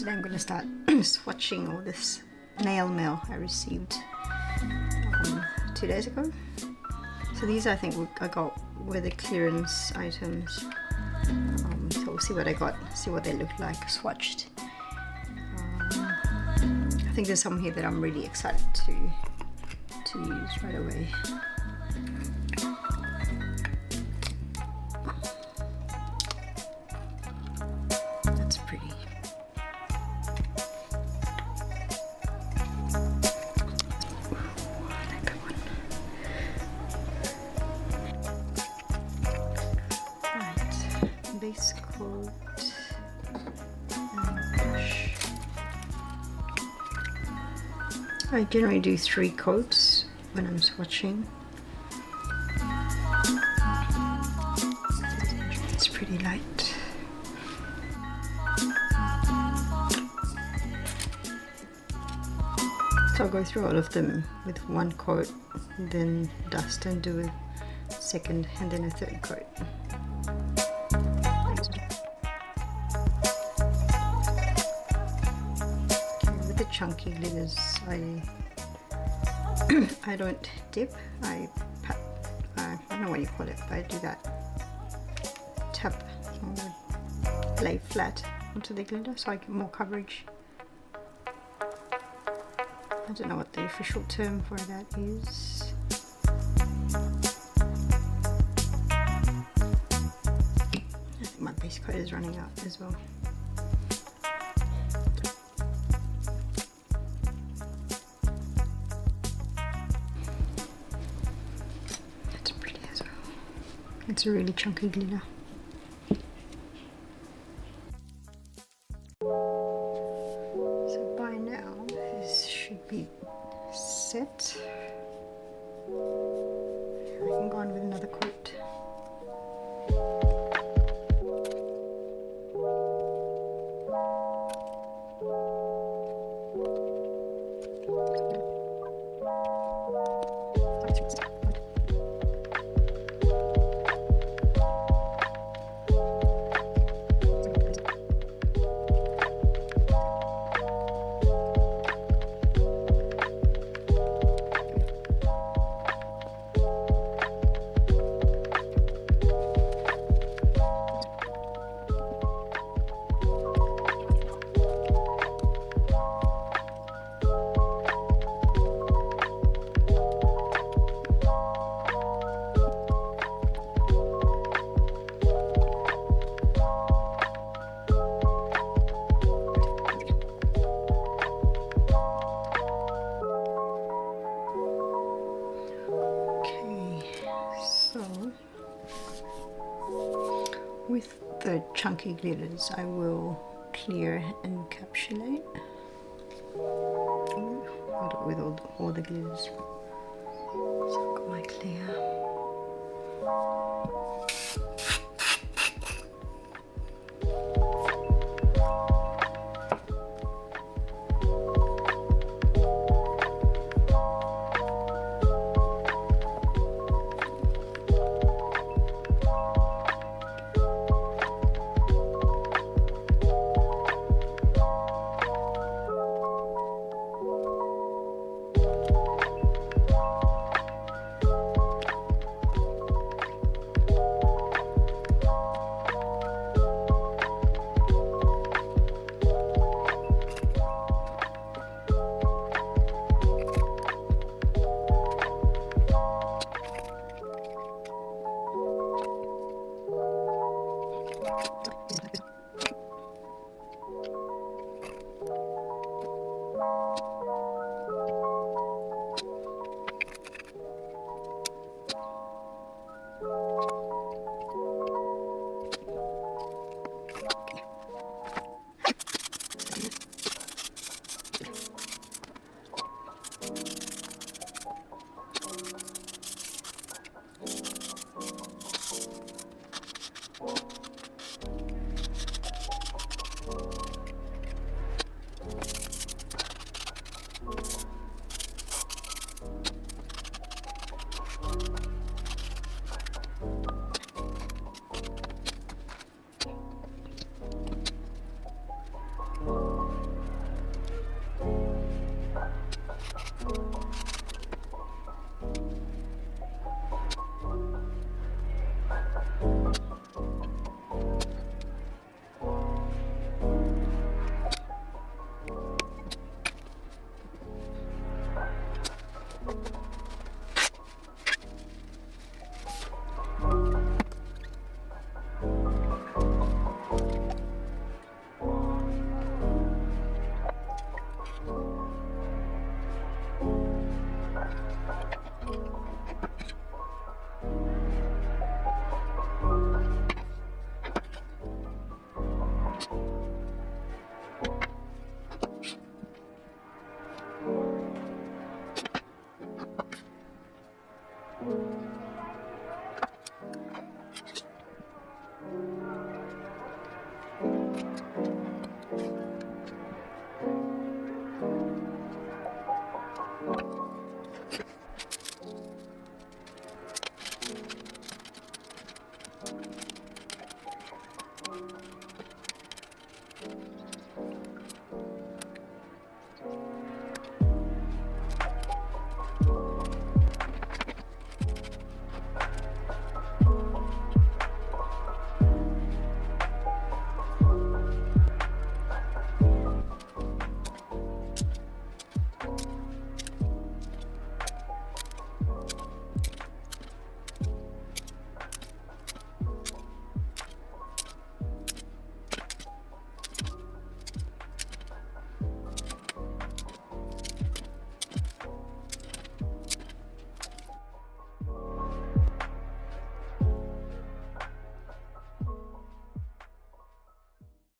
today I'm going to start swatching all this nail mail I received 2 days ago. So these I think I got were the clearance items. So we'll see what I got, see what they look like swatched. I think there's some here that I'm really excited to use right away. That's pretty. Base coat and brush. I generally do 3 coats when I'm swatching. It's pretty light. So I'll go through all of them with 1 coat, then dust and do a second and then a 3rd coat. Chunky glitters, I don't dip, I pat, I don't know what you call it, but I do that, tap or lay flat onto the glitter so I get more coverage. I don't know what the official term for that is. I think my base coat is running out as well. It's a really chunky glitter. So by now this should be set. I can go on with another coat. With the chunky glitters, I will clear and encapsulate. I'll do it with all the glitters. So I've got my clear.